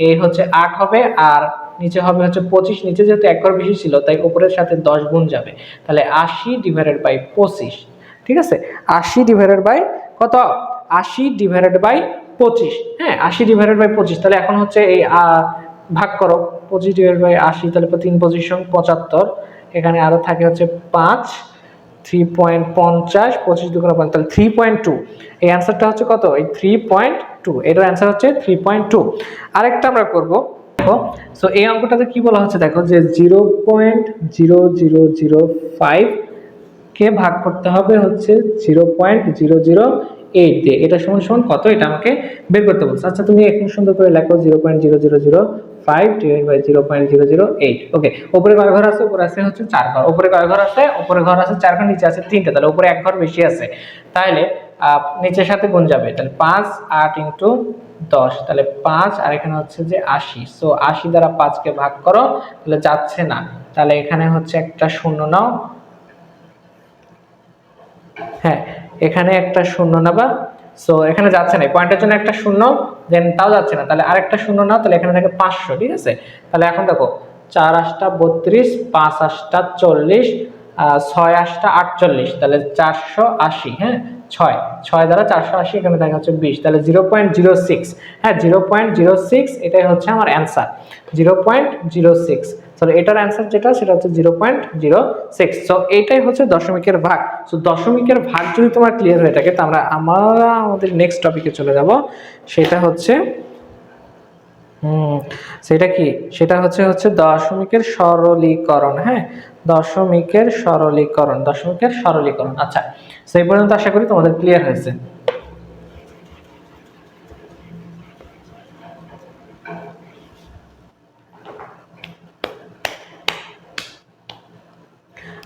এই হচ্ছে 8 হবে, আর নিচে হবে হচ্ছে 25। নিচে যেহেতু 1 ঘর বেশি ছিল, তাই উপরের সাথে 10 গুণ যাবে। তাহলে 80 ডিভাইডেড বাই 25। ঠিক আছে, 80 ডিভাইডেড বাই কত, 80 ডিভাইডেড বাই 25। হ্যাঁ, 80 ডিভাইডেড বাই 25। তাহলে এখন হচ্ছে এই ভাগ করো 25 ডিভাইডেড বাই 80, তাহলে 3 25 75। এখানে আরো থাকে হচ্ছে 5, 3.50, 25 2 5, তাহলে 3.2। এই অ্যান্সারটা হচ্ছে কত, এই 3.2। এটার অ্যান্সার হচ্ছে 3.2। আরেকটা আমরা করব, দেখো। সো এই অঙ্কটাতে কি বলা হচ্ছে দেখো, যে 0.0005 কে ভাগ করতে হবে হচ্ছে 0.0008 8 দিয়ে। এটা সমান সমান কত, এটা আমাকে বের করতে বলছে। আচ্ছা তুমি এখন সুন্দর করে লেখো 0.0005 ডিভাইড বাই 0.008। ওকে, উপরে কয় ঘর আছে? উপরে আছে হচ্ছে 4 ঘর। উপরে কয় ঘর আছে? উপরে ঘর আছে 4 ঘর, নিচে আছে 3টা, তাহলে উপরে এক ঘর বেশি আছে। তাহলে নিচের সাথে গুণ যাবে, তাহলে 5 8 ইনটু 10, তাহলে 5 আর এখানে হচ্ছে যে 80। সো 80 দ্বারা 5 কে ভাগ করো, তাহলে যাচ্ছে না, তাহলে এখানে হচ্ছে একটা শূন্য নাও। হ্যাঁ, এখানে একটা শূন্য নেবা। সো এখানে যাচ্ছে না, পয়েন্টের জন্য একটা শূন্য, দেন তাও যাচ্ছে না, তাহলে আরেকটা শূন্য নাও, তাহলে এখানে থাকে 500। ঠিক আছে, তাহলে এখন দেখো 4 8 32, 5 8 40, 6 8 48, তাহলে 480। হ্যাঁ, 6 দ্বারা 480, এখানে দেখা হচ্ছে 20, তাহলে 0.06। হ্যাঁ, 0.06 এটাই হচ্ছে আমার অ্যান্সার, 0.06। তাহলে এটার অ্যান্সার যেটা, সেটা হচ্ছে 0.06। সো এটাই হচ্ছে দশমিকের ভাগ। সো দশমিকের ভাগ যদি তোমার ক্লিয়ার হয়ে থাকে, তো আমরা আমাদের নেক্সট টপিকে চলে যাব। সেটা হচ্ছে সেটা কি, সেটা হচ্ছে দশমিকের সরলীকরণ। হ্যাঁ, দশমিকের সরলীকরণ। আচ্ছা, সেই পর্যন্ত আশা করি তোমাদের ক্লিয়ার হয়েছে।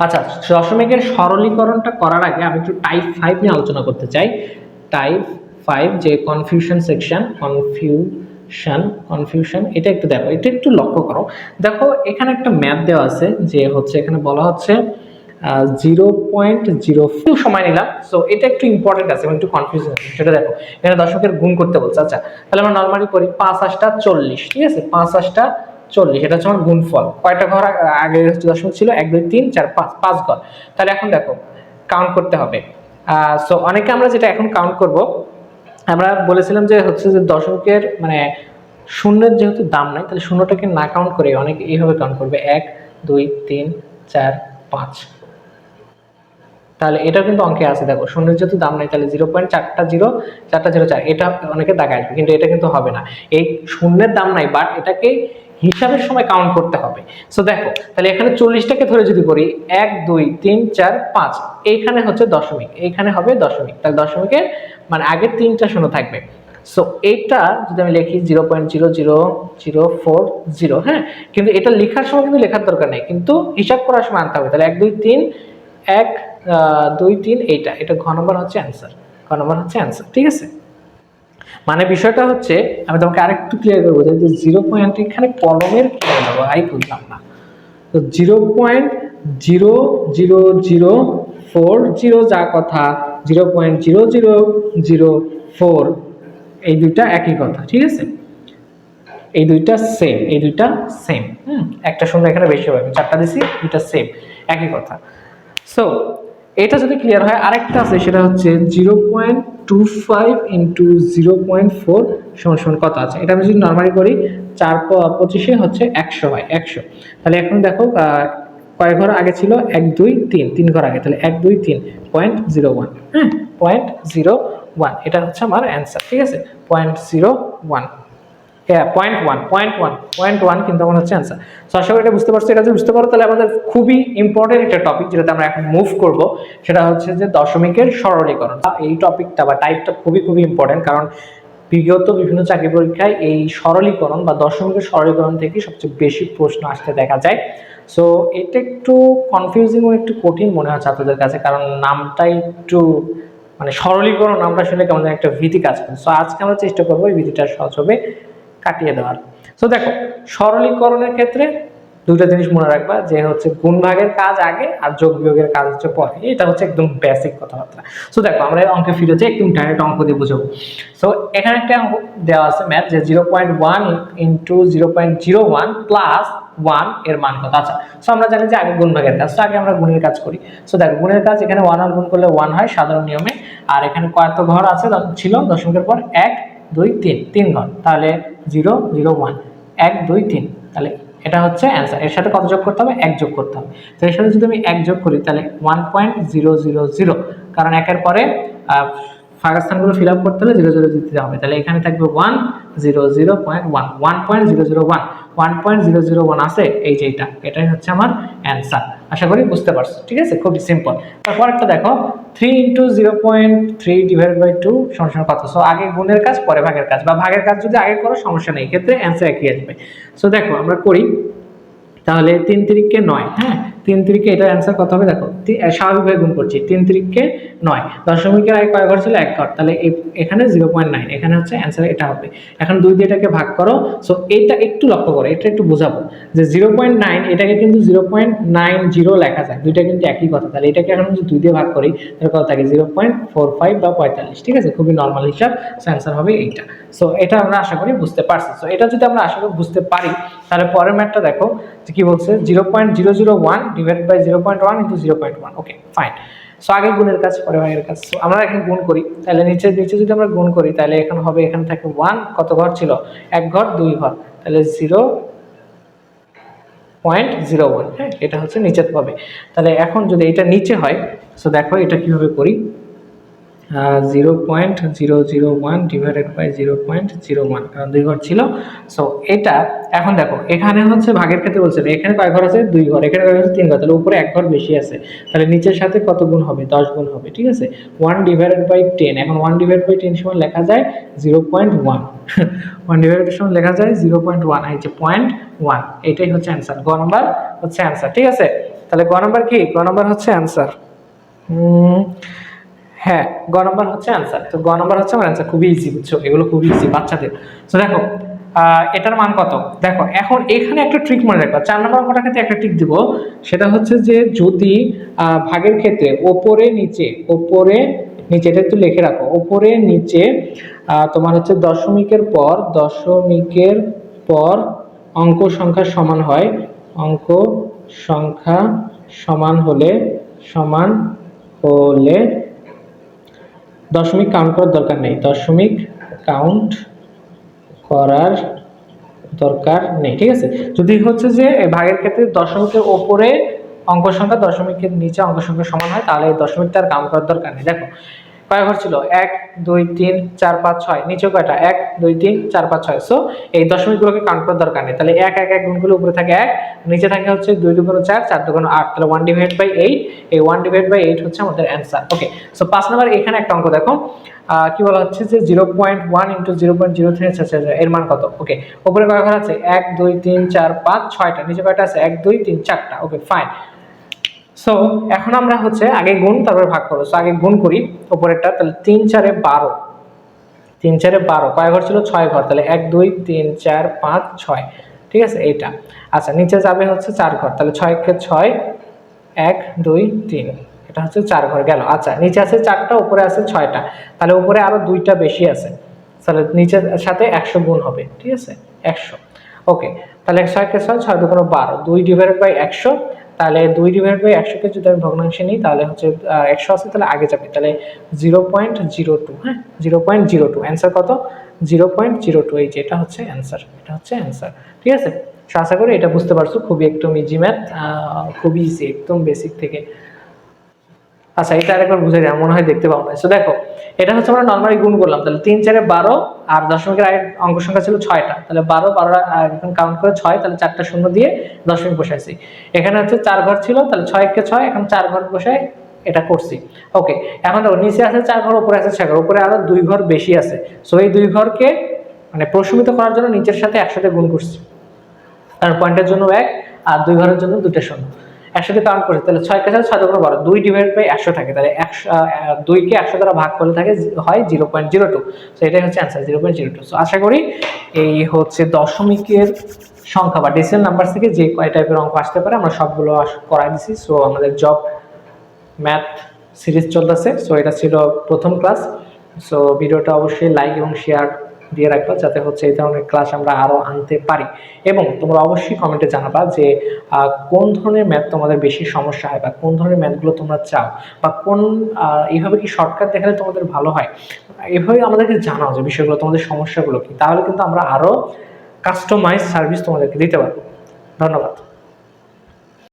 আচ্ছা, দশমিকের সরলীকরণটা করার আগে আমি একটু টাইপ 5 নিয়ে আলোচনা করতে চাই। টাইপ 5 যে কনফিউশন সেকশন, কনফিউশন, এটা একটু দেখো, এটা একটু লক্ষ্য করো। দেখো এখানে একটা ম্যাথ দেওয়া আছে, যে হচ্ছে এখানে বলা হচ্ছে 0.0 সময় নিলাম। সো এটা একটু ইম্পর্টেন্ট আছে এবং একটু কনফিউশন আছে, সেটা দেখো। এখানে দশমিকের গুণ করতে বলছে। আচ্ছা, তাহলে আমরা নরমালি করি 5 8 40। ঠিক আছে, 5 8 40, এটা হচ্ছে আমার গুণফল। কয়টা ঘর আগে দশমিক ছিল? 1 2 3 4 5, 5 ঘর। তাহলে এখন দেখো কাউন্ট করতে হবে। সো অনেকে আমরা যেটা এখন কাউন্ট করব, আমরা বলেছিলাম যে হচ্ছে যে দশমিকের মানে শূন্যের যেহেতু দাম নাই, তাহলে শূন্যটাকে না কাউন্ট করে অনেকে এইভাবে কাউন্ট করবে 1 2 3 4 5। তাহলে এটা কিন্তু অঙ্কে আছে, দেখো শূন্যের যেহেতু দাম নাই, তাহলে 0.4 এটা অনেকে দাগায় আসবে, কিন্তু এটা কিন্তু হবে না। এই শূন্যের দাম নাই, বাট এটাকে হিসাবের সময় কাউন্ট করতে হবে। সো দেখো, তাহলে এখানে 40টাকে ধরে যদি করি 1 2 3 4 5, এইখানে হচ্ছে দশমিক, এইখানে হবে দশমিক, তাহলে দশমিকের মানে আগে 3টা শূন্য থাকবে। সো এইটা যদি আমি লিখি 0.00040, হ্যাঁ, কিন্তু এটা লেখার সময় কিন্তু লেখার দরকার নেই, কিন্তু হিসাব করার সময় আনতে হবে। তাহলে 1 2 3 1 2 3, এটা ঘ নম্বর হচ্ছে অ্যান্সার, ঘ নম্বর হচ্ছে অ্যান্সার। ঠিক আছে, মানে বিষয়টা হচ্ছে, আমি তোমাকে আরেকটু ক্লিয়ার করবো যে 0. এখানে কলমের কি দেবো আই বুঝলাম না। তো 0.00040 যা কথা, 0.0004 এই দুইটা একই কথা। ঠিক আছে, এই দুইটা সেম। একটা শূন্য এখানে বেশি হবে, আমি 4টা দিছি, দুইটা সেম, একই কথা। সো এটা যদি ক্লিয়ার হয়, আরেকটা আছে, সেটা হচ্ছে 0.25 ইন্টু 0.4 সমান কত আছে। এটা আমি যদি নর্মালি করি 4 25 হচ্ছে 100 হয়, 100। তাহলে এখন দেখো কয় ঘর আগে ছিল? 1 2 3, 3 ঘর আগে, তাহলে 1 2 3 0.01। হ্যাঁ, 0.01, এটা হচ্ছে আমার অ্যান্সার। ঠিক আছে, 0.01, পয়েন্ট ওয়ান কিন্তু আমার হচ্ছে অ্যান্সার। সো আশা করি এটা বুঝতে পারছো। এটা যদি বুঝতে পারো, তাহলে আমাদের খুবই ইম্পর্টেন্ট একটা টপিক, যেটাতে আমরা এখন মুভ করব, সেটা হচ্ছে যে দশমিকের সরলীকরণ। এই টপিকটা বা টাইপটা খুবই ইম্পর্টেন্ট, কারণ বিগত বিভিন্ন চাকরি পরীক্ষায় এই সরলীকরণ বা দশমিকের সরলীকরণ থেকে সবচেয়ে বেশি প্রশ্ন আসতে দেখা যায়। সো এটা একটু কনফিউজিং ও একটু কঠিন মনে হয় ছাত্রদের কাছে, কারণ নামটা একটু মানে সরলীকরণ নামটা শুনে কেমন একটা ভীতি কাজ করে। সো আজকে আমরা চেষ্টা করবো এই ভীতিটা সহজভাবে কাটিয়ে দেওয়ার। সো দেখো, সরলীকরণের ক্ষেত্রে দুইটা জিনিস মনে রাখবা, যে হচ্ছে গুণ ভাগের কাজ আগে আর যোগ বিয়োগের কাজ হচ্ছে পরে। এটা হচ্ছে একদম বেসিক কথাবার্তা। সো দেখো, আমরা অঙ্কে ফিরে যাই, একদম ডাইরেক্ট অঙ্ক দিয়ে বুঝাবো। সো এখানে একটা অঙ্ক দেওয়া আছে ম্যাথ, যে 0.1 ইন্টু 0.01 প্লাস 1 এর মান কত। আচ্ছা, সো আমরা জানি যে আগে গুণ ভাগের কাজ, তো আগে আমরা গুণের কাজ করি। সো দেখো, গুণের কাজ এখানে 1 আর গুণ করলে 1 হয় সাধারণ নিয়মে। আর এখানে কত ঘর আছে ছিল দশমিকের পর? 1 2 3, 3 ঘর, তাহলে 0 0 1 1 2 3, তাহলে এটা হচ্ছে অ্যান্সার। এর সাথে কত যোগ করতে হবে? 1 যোগ করতে হবে। তো এর সাথে যদি আমি 1 যোগ করি, তাহলে 1.000, কারণ একের পরে ফাঁকা স্থানগুলো ফিল আপ করতে হলে 0 0 দিতে হবে। তাহলে এখানে থাকবে 1 0 0.1, 1.001। 1.001 আছে, এই যে এটাই হচ্ছে আমার অ্যান্সার। আশা করি বুঝতে পারছো, ঠিক আছে, খুবই সিম্পল। তারপর একটা দেখো 3 × 0.3 / 2 সমান কত। সো আগে গুণের কাজ পরে ভাগের কাজ, বা ভাগের কাজ যদি আগে করো সমস্যা নেই, ক্ষেত্রে অ্যান্সার একই আসবে। সো দেখো আমরা করি, তাহলে 3 × 3 = 9, হ্যাঁ 3 × 3 এটার অ্যান্সার কত হবে দেখো, স্বাভাবিকভাবে গুণ করছি, 3 × 3 = 9, দশমিকের আগে কয় ঘর ছিল, এক ঘর, তাহলে এখানে 0.9, এখানে হচ্ছে অ্যান্সার এটা হবে। এখন 2 দিয়ে এটাকে ভাগ করো। সো এটা একটু লক্ষ্য করো, এটা একটু বোঝাবো যে 0.9 এটাকে কিন্তু 0.90 লেখা যায়, দুইটা কিন্তু একই কথা। তাহলে এটাকে এখন যদি 2 দিয়ে ভাগ করি তাহলে কত থাকে, 0.45 বা 45, ঠিক আছে, খুবই নরমাল হিসাব। সো অ্যান্সার হবে এইটা। সো এটা আমরা আশা করি বুঝতে পারছি। সো এটা যদি আমরা আশা করি বুঝতে পারি, তাহলে পরের ম্যাথটা দেখো যে কি বলছে, 0.001 / 0.1 × 0.1। Okay fine. সো আগে গুণের কাজ পরে ভাগের কাজ। সো আমরা এখন গুণ করি, তাহলে নিচে যদি আমরা গুণ করি তাহলে এখন হবে, এখানে থাকে 1, কত ঘর ছিল, এক ঘর, 2 ঘর, তাহলে 0.01, হ্যাঁ এটা হচ্ছে নিচে হবে। তাহলে এখন যদি এটা নিচে হয়, সো দেখো এটা কিভাবে করি, 0.001 / 0.01, কারণ 2 ঘর ছিল। সো এটা এখন দেখো এখানে হচ্ছে ভাগের ক্ষেত্রে বলছে এখানে কয় ঘর আছে, 2 ঘর, এখানে কয় ঘর আছে, 3 ঘর, তাহলে উপরে এক ঘর বেশি আছে, তাহলে নিচের সাথে কত গুণ হবে, 10 গুণ হবে, ঠিক আছে। 1/10, এখন 1/10 সমান লেখা যায় 0.1 1/10 সমান লেখা যায় 0.1, এই যে 0.1, এটাই হচ্ছে অ্যান্সার। গ নাম্বার হচ্ছে অ্যান্সার, ঠিক আছে। তাহলে গ নাম্বার কি, গ নাম্বার হচ্ছে অ্যান্সার। হ্যাঁ, গ নাম্বার হচ্ছে অ্যান্সার। তো গ নাম্বার হচ্ছে আমার অ্যান্সার, খুবই ইজি, বুঝছো, এগুলো খুবই ইজি বাচ্চাদের। তো দেখো এটার মান কত, দেখো এখন এখানে একটা ট্রিক মনে রাখবা, 4 নম্বর অঙ্কটার ক্ষেত্রে একটা ট্রিক দিব, সেটা হচ্ছে যে যদি ভাগের ক্ষেত্রে ওপরে নিচে এটা একটু লিখে রাখো, ওপরে নিচে তোমার হচ্ছে দশমিকের পর অঙ্ক সংখ্যা সমান হয়, অঙ্ক সংখ্যা সমান হলে দশমিক কাউন্ট করার দরকার নেই, ঠিক আছে। যদি হচ্ছে যে ভাগের ক্ষেত্রে দশমিকের ওপরে অঙ্ক সংখ্যা দশমিকের নিচে অঙ্ক সংখ্যা সমান হয়, তাহলে এই দশমিকটা আর কাউন্ট করার দরকার নেই। দেখো কয় ঘর ছিল, 1 2 3 4 5 6, নিচে কয়টা, 1 2 3 4 5 6। সো এই দশমিকগুলোকে কাউন্ট করার দরকার নেই, তাহলে 1 1 1 গুণগুলো উপরে থাকে 1, নিচে থাকে হচ্ছে 2 2 4 4 2 8, তাহলে 1/8, এই 1/8 হচ্ছে আমাদের অ্যান্সার। ওকে, সো 5 নাম্বার এখানে একটা অঙ্ক দেখো, কি বলা হচ্ছে যে 0.1 × 0.03, এর মান কত। ওকে, উপরে কয় ঘর আছে, 1 2 3 4 5 6টা, নিচে কয়টা আছে, 1 2 3 4টা। Okay fine. সো এখন আমরা হচ্ছে আগে গুণ তারপরে ভাগ করব। সো আগে গুণ করি উপরেরটা, তাহলে 3 4 এ 12, 3 4 এ 12, কয় ঘর ছিল, 6 ঘর, তাহলে 1 2 3 4 5 6, ঠিক আছে এইটা। আচ্ছা নিচে যাবে হচ্ছে 4 ঘর, তাহলে 6 × 6 1 2 3, এটা হচ্ছে 4 ঘর গেল। আচ্ছা নিচে আছে 4টা, উপরে আছে 6টা, তাহলে উপরে আরো 2টা বেশি আছে, তাহলে নিচের সাথে 100 গুণ হবে, ঠিক আছে 100। ওকে, তাহলে 6 × 6 6 2 12, 2/100, তাহলে 2/100 কে যদি আমি ভগ্নাংশে নিই তাহলে হচ্ছে 100 আছে, তাহলে আগে যাবে, তাহলে 0.02, হ্যাঁ 0.02, অ্যান্সার কত, 0.02, এই যে এটা হচ্ছে অ্যান্সার, ঠিক আছে। আশা করি এটা বুঝতে পারছো, খুবই একদম ইজি ম্যাথ, খুবই ইজি, একদম বেসিক থেকে। আচ্ছা এটা আরেকবার বুঝে যায়, মনে হয় দেখতে পাবো না। সো দেখো এটা হচ্ছে আমরা নরমালি গুণ করলাম, তাহলে 3 4 এ 12, আর দশমিকের আগের অঙ্ক সংখ্যা ছিল 6টা, তাহলে 12 12 এখন কাউন্ট করে 6, তাহলে 4টা শূন্য দিয়ে দশমিক বসাইছি। এখানে হচ্ছে 4 ঘর ছিল, তাহলে 6 × 6, এখন 4 ঘর বসাই এটা করছি। ওকে, এখন দেখো নিচে আছে 4 ঘর, উপরে আছে 6 ঘর, উপরে আরো 2 ঘর বেশি আছে। সো এই 2 ঘরকে মানে প্রশমিত করার জন্য নিচের সাথে একসাথে গুণ করছি, কারণ পয়েন্টের জন্য 1 আর 2 ঘরের জন্য 2টা শূন্য, একসাথে কাউন্ট করছি, তাহলে 6 × 6 6 2 12, 2/100 থাকে, তাহলে 2 কে 100 দ্বারা ভাগ করলে থাকে হয় 0.02। সো এটাই হচ্ছে অ্যান্সার 0.02। সো আশা করি এই হচ্ছে দশমিকের সংখ্যা বা ডেসিমাল নাম্বার থেকে যে কয় টাইপের অঙ্ক আসতে পারে আমরা সবগুলো করাই দিছি। সো আমাদের জব ম্যাথ সিরিজ চলতেছে। সো এটা ছিল প্রথম ক্লাস। সো ভিডিওটা অবশ্যই লাইক এবং শেয়ার দিয়ে রাখবা, যাতে হচ্ছে এই ধরনের ক্লাস আমরা আরো আনতে পারি। এবং তোমরা অবশ্যই কমেন্টে জানাবা যে কোন ধরনের ম্যাথ তোমাদের বেশি সমস্যা হয়, বা কোন ধরনের ম্যাথগুলো তোমরা চাও, বা কোন এইভাবে কি শর্টকাট দেখালে তোমাদের ভালো হয়। এভাবে আমাদেরকে জানাও যে বিষয়গুলো, তোমাদের সমস্যাগুলো কি, তাহলে কিন্তু আমরা আরো কাস্টমাইজ সার্ভিস তোমাদেরকে দিতে পারবো। ধন্যবাদ।